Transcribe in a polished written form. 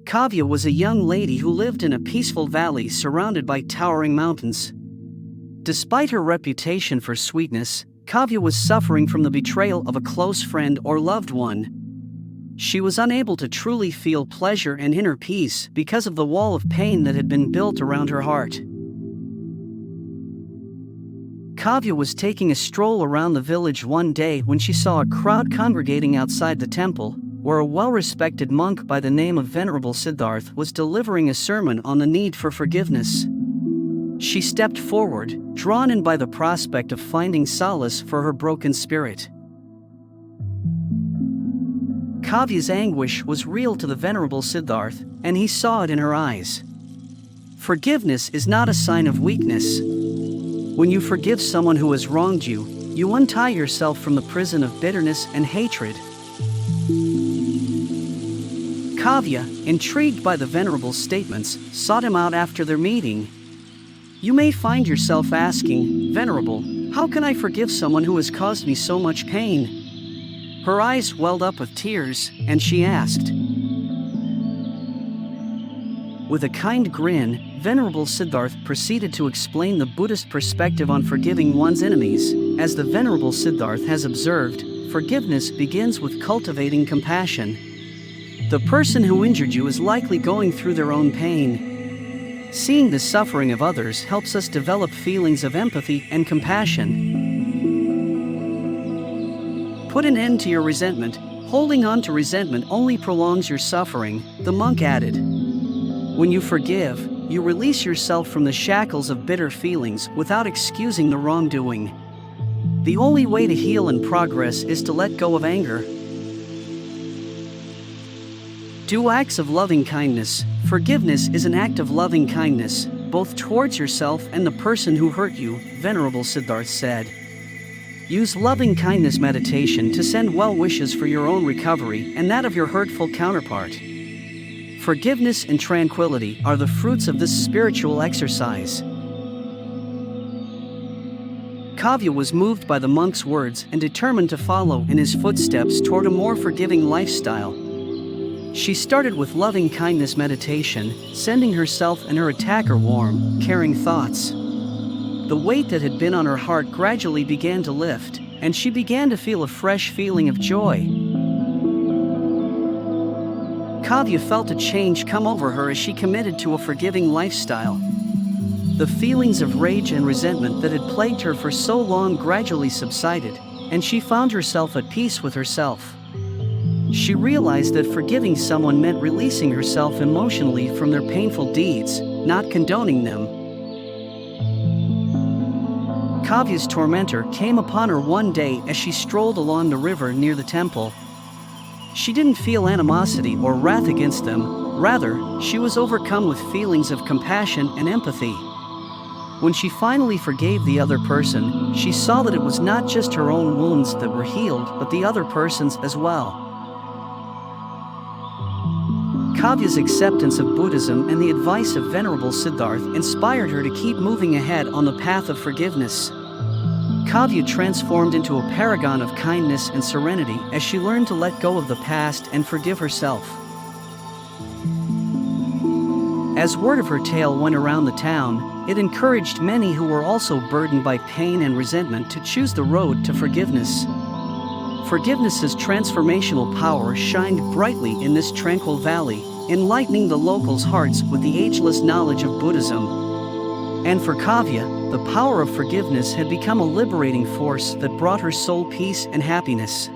Kavya was a young lady who lived in a peaceful valley surrounded by towering mountains. Despite her reputation for sweetness, Kavya was suffering from the betrayal of a close friend or loved one. She was unable to truly feel pleasure and inner peace because of the wall of pain that had been built around her heart. Kavya was taking a stroll around the village one day when she saw a crowd congregating outside the temple, where a well-respected monk by the name of Venerable Siddharth was delivering a sermon on the need for forgiveness. She stepped forward, drawn in by the prospect of finding solace for her broken spirit. Kavya's anguish was real to the Venerable Siddharth, and he saw it in her eyes. Forgiveness is not a sign of weakness. When you forgive someone who has wronged you, you untie yourself from the prison of bitterness and hatred. Kavya, intrigued by the Venerable's statements, sought him out after their meeting. You may find yourself asking, "Venerable, how can I forgive someone who has caused me so much pain?" Her eyes welled up with tears, and she asked. With a kind grin, Venerable Siddharth proceeded to explain the Buddhist perspective on forgiving one's enemies. As the Venerable Siddharth has observed, forgiveness begins with cultivating compassion. The person who injured you is likely going through their own pain. Seeing the suffering of others helps us develop feelings of empathy and compassion. Put an end to your resentment. Holding on to resentment only prolongs your suffering, the monk added. When you forgive, you release yourself from the shackles of bitter feelings without excusing the wrongdoing. The only way to heal and progress is to let go of anger. Do acts of loving kindness. Forgiveness is an act of loving kindness, both towards yourself and the person who hurt you, Venerable Siddharth said. Use loving kindness meditation to send well wishes for your own recovery and that of your hurtful counterpart. Forgiveness and tranquility are the fruits of this spiritual exercise. Kavya was moved by the monk's words and determined to follow in his footsteps toward a more forgiving lifestyle. She started with loving kindness meditation, sending herself and her attacker warm, caring thoughts. The weight that had been on her heart gradually began to lift, and she began to feel a fresh feeling of joy. Kavya felt a change come over her as she committed to a forgiving lifestyle. The feelings of rage and resentment that had plagued her for so long gradually subsided, and she found herself at peace with herself. She realized that forgiving someone meant releasing herself emotionally from their painful deeds, not condoning them. Kavya's tormentor came upon her one day as she strolled along the river near the temple. She didn't feel animosity or wrath against them, rather, she was overcome with feelings of compassion and empathy. When she finally forgave the other person, she saw that it was not just her own wounds that were healed, but the other person's as well. Kavya's acceptance of Buddhism and the advice of Venerable Siddharth inspired her to keep moving ahead on the path of forgiveness. Kavya transformed into a paragon of kindness and serenity as she learned to let go of the past and forgive herself. As word of her tale went around the town, it encouraged many who were also burdened by pain and resentment to choose the road to forgiveness. Forgiveness's transformational power shined brightly in this tranquil valley, enlightening the locals' hearts with the ageless knowledge of Buddhism. And for Kavya, the power of forgiveness had become a liberating force that brought her soul peace and happiness.